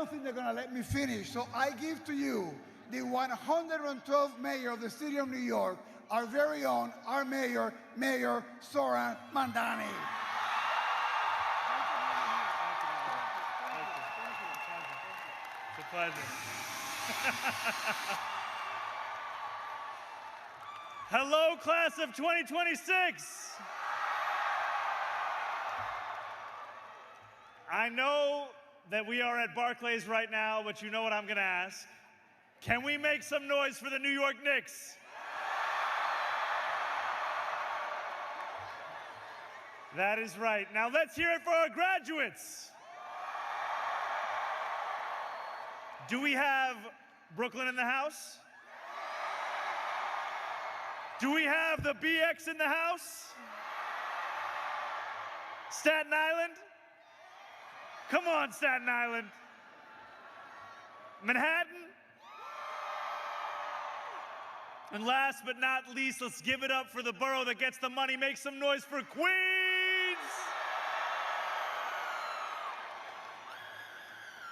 don't think they're going to let me finish. So I give to you the 112th mayor of the city of New York, our very own, our mayor, Mayor Zoran Mandani. It's a pleasure. Hello, class of 2026. I know that we are at Barclays right now, but you know what I'm going to ask. Can we make some noise for the New York Knicks? That is right. Now let's hear it for our graduates. Do we have Brooklyn in the house? Do we have the BX in the house? Staten Island? Come on, Staten Island. Manhattan? And last but not least, let's give it up for the borough that gets the money. Make some noise for Queens!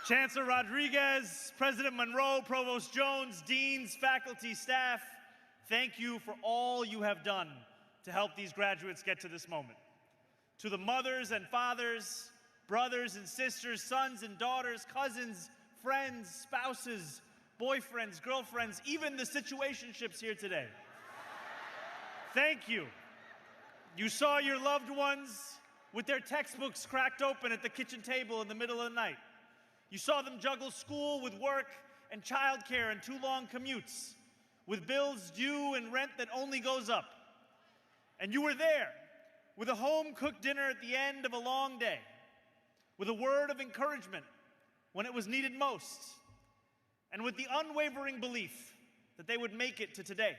Chancellor Rodriguez, President Monroe, Provost Jones, deans, faculty, staff, thank you for all you have done to help these graduates get to this moment. To the mothers and fathers, brothers and sisters, sons and daughters, cousins, friends, spouses, boyfriends, girlfriends, even the situationships here today. Thank you. You saw your loved ones with their textbooks cracked open at the kitchen table in the middle of the night. You saw them juggle school with work and childcare and too long commutes, with bills due and rent that only goes up. And you were there with a home-cooked dinner at the end of a long day, with a word of encouragement when it was needed most, and with the unwavering belief that they would make it to today.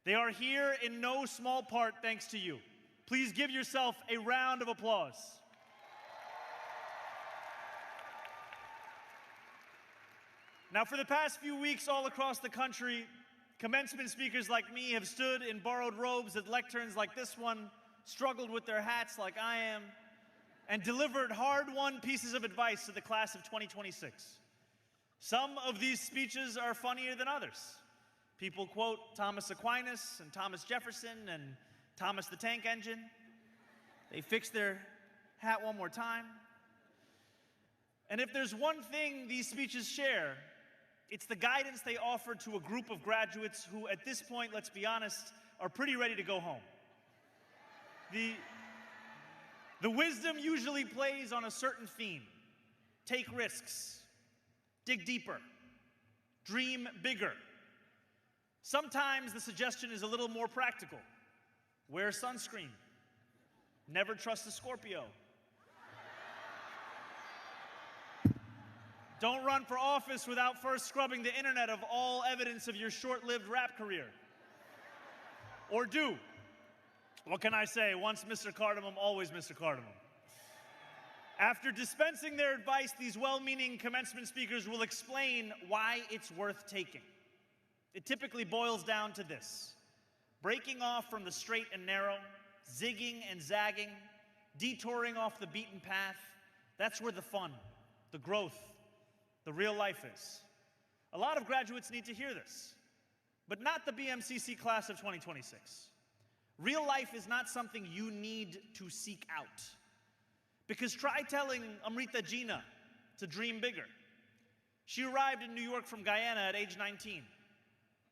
They are here in no small part thanks to you. Please give yourself a round of applause. Now, for the past few weeks all across the country, commencement speakers like me have stood in borrowed robes at lecterns like this one, struggled with their hats like I am, and delivered hard-won pieces of advice to the class of 2026. Some of these speeches are funnier than others. People quote Thomas Aquinas and Thomas Jefferson and Thomas the Tank Engine. They fix their hat one more time. And if there's one thing these speeches share, it's the guidance they offer to a group of graduates who, at this point, let's be honest, are pretty ready to go home. The wisdom usually plays on a certain theme. Take risks. Dig deeper. Dream bigger. Sometimes the suggestion is a little more practical. Wear sunscreen. Never trust a Scorpio. Don't run for office without first scrubbing the internet of all evidence of your short-lived rap career. Or do. What can I say? Once Mr. Cardeman, always Mr. Cardeman. After dispensing their advice, these well-meaning commencement speakers will explain why it's worth taking. It typically boils down to this: breaking off from the straight and narrow, zigging and zagging, detouring off the beaten path. That's where the fun, the growth, the real life is. A lot of graduates need to hear this, but not the BMCC class of 2026. Real life is not something you need to seek out. Because try telling Amrita Jina to dream bigger. She arrived in New York from Guyana at age 19.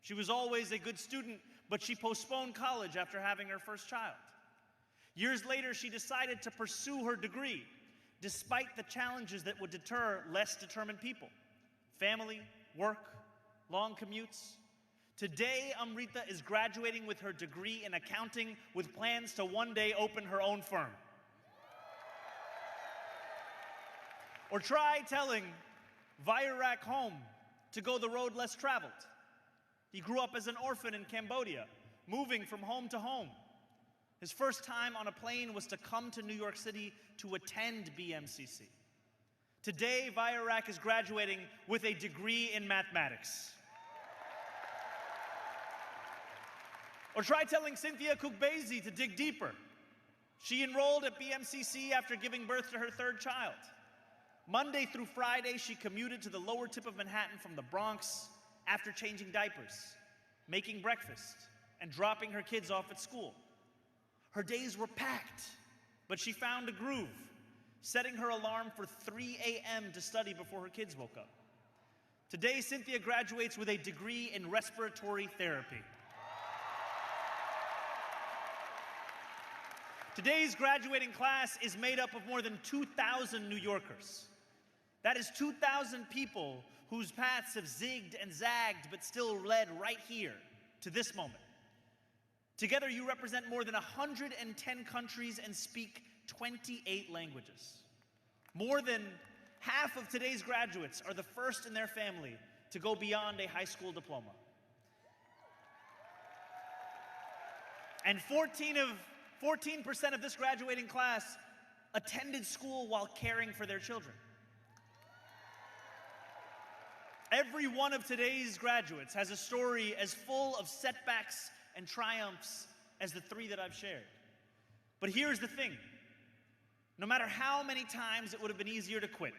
She was always a good student, but she postponed college after having her first child. Years later, she decided to pursue her degree, despite the challenges that would deter less determined people. Family, work, long commutes. Today, Amrita is graduating with her degree in accounting with plans to one day open her own firm. Or try telling Vairak Home to go the road less traveled. He grew up as an orphan in Cambodia, moving from home to home. His first time on a plane was to come to New York City to attend BMCC. Today, Vairak is graduating with a degree in mathematics. Or try telling Cynthia Kukbezi to dig deeper. She enrolled at BMCC after giving birth to her third child. Monday through Friday, she commuted to the lower tip of Manhattan from the Bronx after changing diapers, making breakfast, and dropping her kids off at school. Her days were packed, but she found a groove, setting her alarm for 3 a.m. to study before her kids woke up. Today, Cynthia graduates with a degree in respiratory therapy. Today's graduating class is made up of more than 2,000 New Yorkers. That is 2,000 people whose paths have zigged and zagged but still led right here to this moment. Together, you represent more than 110 countries and speak 28 languages. More than half of today's graduates are the first in their family to go beyond a high school diploma. And 14% of this graduating class attended school while caring for their children. Every one of today's graduates has a story as full of setbacks and triumphs as the three that I've shared. But here's the thing. No matter how many times it would have been easier to quit,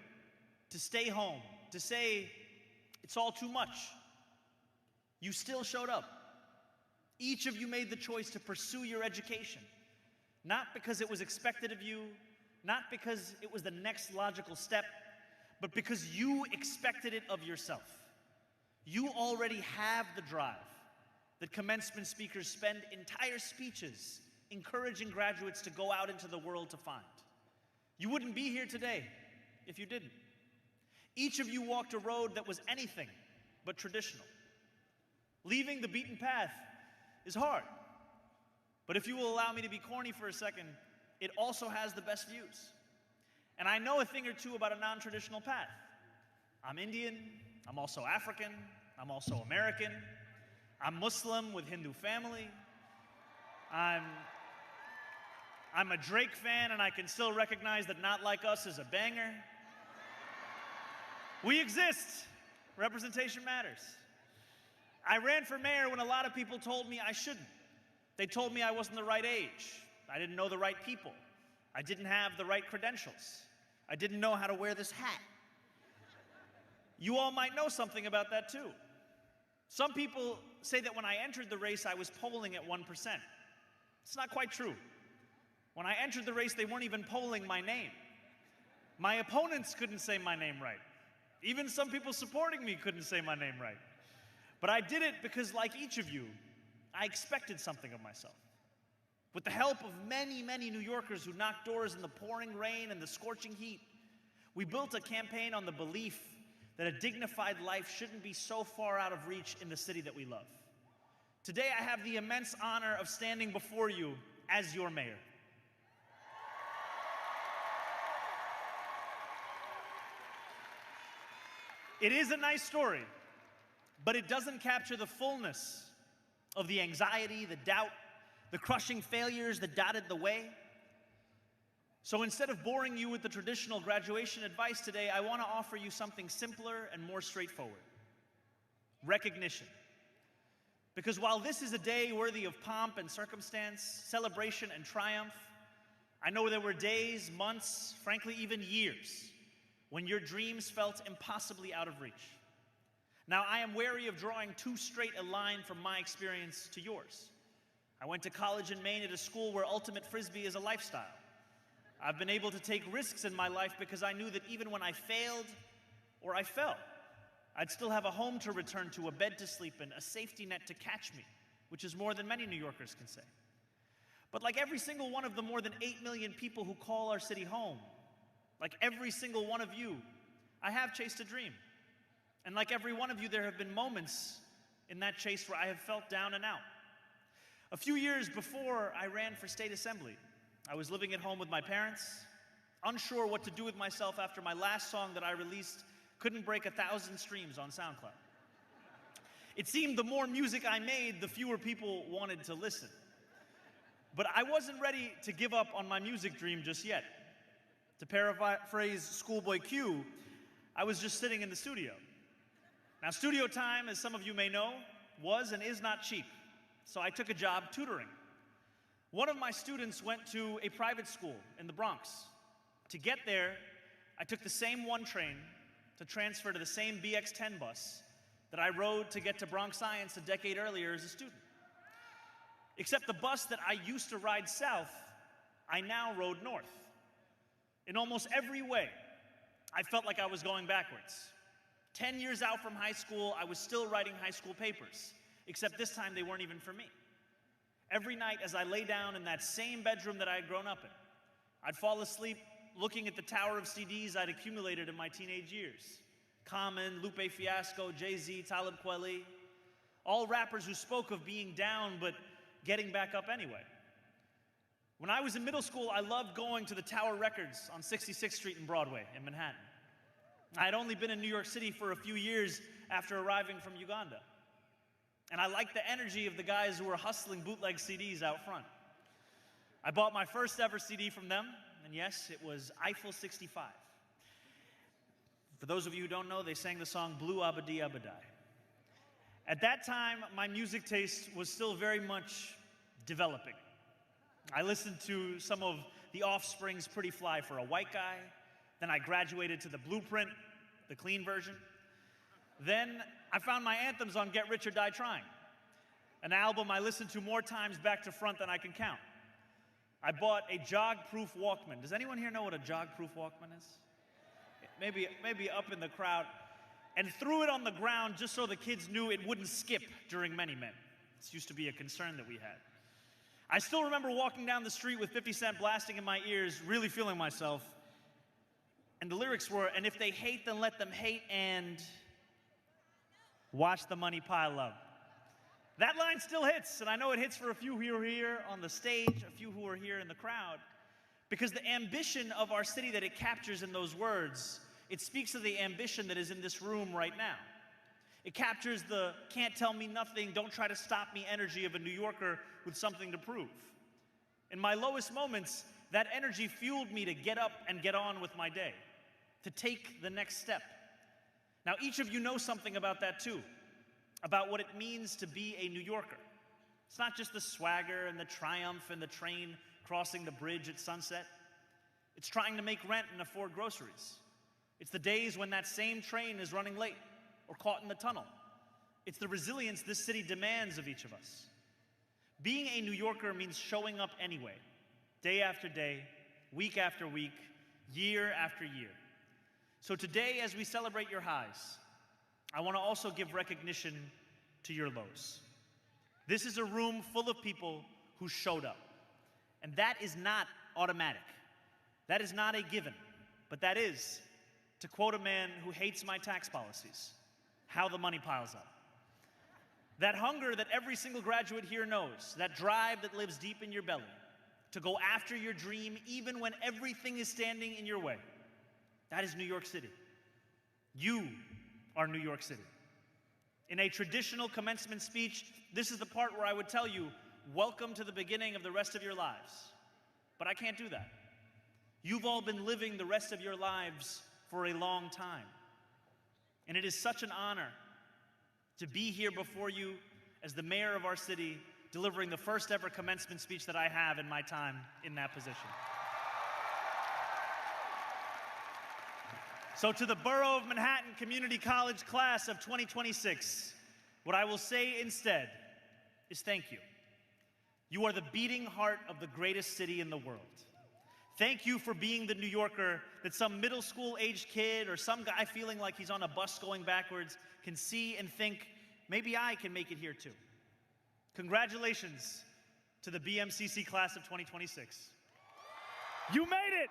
to stay home, to say, it's all too much, you still showed up. Each of you made the choice to pursue your education, not because it was expected of you, not because it was the next logical step, but because you expected it of yourself. You already have the drive that commencement speakers spend entire speeches encouraging graduates to go out into the world to find. You wouldn't be here today if you didn't. Each of you walked a road that was anything but traditional. Leaving the beaten path is hard. But if you will allow me to be corny for a second, it also has the best views. And I know a thing or two about a non-traditional path. I'm Indian, I'm also African, I'm also American, I'm Muslim with Hindu family, I'm a Drake fan and I can still recognize that Not Like Us is a banger. We exist. Representation matters. I ran for mayor when a lot of people told me I shouldn't. They told me I wasn't the right age. I didn't know the right people. I didn't have the right credentials. I didn't know how to wear this hat. You all might know something about that too. Some people say that when I entered the race, I was polling at 1%. It's not quite true. When I entered the race, they weren't even polling my name. My opponents couldn't say my name right. Even some people supporting me couldn't say my name right. But I did it because, like each of you, I expected something of myself. With the help of many, many New Yorkers who knocked doors in the pouring rain and the scorching heat, we built a campaign on the belief that a dignified life shouldn't be so far out of reach in the city that we love. Today, I have the immense honor of standing before you as your mayor. It is a nice story, but it doesn't capture the fullness of the anxiety, the doubt, the crushing failures that dotted the way. So instead of boring you with the traditional graduation advice today, I want to offer you something simpler and more straightforward. Recognition. Because while this is a day worthy of pomp and circumstance, celebration and triumph, I know there were days, months, frankly even years, when your dreams felt impossibly out of reach. Now, I am wary of drawing too straight a line from my experience to yours. I went to college in Maine at a school where ultimate frisbee is a lifestyle. I've been able to take risks in my life because I knew that even when I failed or I fell, I'd still have a home to return to, a bed to sleep in, a safety net to catch me, which is more than many New Yorkers can say. But like every single one of the more than 8 million people who call our city home, like every single one of you, I have chased a dream. And like every one of you, there have been moments in that chase where I have felt down and out. A few years before I ran for state assembly, I was living at home with my parents, unsure what to do with myself after my last song that I released couldn't break 1,000 streams on SoundCloud. It seemed the more music I made, the fewer people wanted to listen. But I wasn't ready to give up on my music dream just yet. To paraphrase Schoolboy Q, I was just sitting in the studio. Now, studio time, as some of you may know, was and is not cheap, so I took a job tutoring. One of my students went to a private school in the Bronx. To get there, I took the same one train to transfer to the same BX10 bus that I rode to get to Bronx Science a decade earlier as a student. Except the bus that I used to ride south, I now rode north. In almost every way, I felt like I was going backwards. 10 years out from high school, I was still writing high school papers, except this time they weren't even for me. Every night as I lay down in that same bedroom that I had grown up in, I'd fall asleep looking at the tower of CDs I'd accumulated in my teenage years. Common, Lupe Fiasco, Jay-Z, Talib Kweli, all rappers who spoke of being down but getting back up anyway. When I was in middle school, I loved going to the Tower Records on 66th Street and Broadway in Manhattan. I had only been in New York City for a few years after arriving from Uganda. And I liked the energy of the guys who were hustling bootleg CDs out front. I bought my first ever CD from them, and yes, it was Eiffel 65. For those of you who don't know, they sang the song Blue Ba Dee, Ba Dee. At that time, my music taste was still very much developing. I listened to some of the Offspring's Pretty Fly for a White Guy. Then I graduated to the Blueprint, the clean version. Then I found my anthems on Get Rich or Die Trying, an album I listened to more times back to front than I can count. I bought a jog-proof Walkman. Does anyone here know what a jog-proof Walkman is? Maybe up in the crowd. And threw it on the ground just so the kids knew it wouldn't skip during Many Men. This used to be a concern that we had. I still remember walking down the street with 50 Cent blasting in my ears, really feeling myself. And the lyrics were, and if they hate, then let them hate, and watch the money pile up. That line still hits, and I know it hits for a few who are here on the stage, a few who are here in the crowd, because the ambition of our city that it captures in those words, it speaks of the ambition that is in this room right now. It captures the can't tell me nothing, don't try to stop me energy of a New Yorker with something to prove. In my lowest moments, that energy fueled me to get up and get on with my day, to take the next step. Now, each of you know something about that too, about what it means to be a New Yorker. It's not just the swagger and the triumph and the train crossing the bridge at sunset. It's trying to make rent and afford groceries. It's the days when that same train is running late or caught in the tunnel. It's the resilience this city demands of each of us. Being a New Yorker means showing up anyway, day after day, week after week, year after year. So today, as we celebrate your highs, I want to also give recognition to your lows. This is a room full of people who showed up. And that is not automatic. That is not a given. But that is, to quote a man who hates my tax policies, how the money piles up. That hunger that every single graduate here knows, that drive that lives deep in your belly, to go after your dream even when everything is standing in your way. That is New York City. You are New York City. In a traditional commencement speech, this is the part where I would tell you, welcome to the beginning of the rest of your lives. But I can't do that. You've all been living the rest of your lives for a long time. And it is such an honor to be here before you as the mayor of our city, delivering the first ever commencement speech that I have in my time in that position. So to the Borough of Manhattan Community College class of 2026, what I will say instead is thank you. You are the beating heart of the greatest city in the world. Thank you for being the New Yorker that some middle school aged kid or some guy feeling like he's on a bus going backwards can see and think, maybe I can make it here too. Congratulations to the BMCC class of 2026. You made it!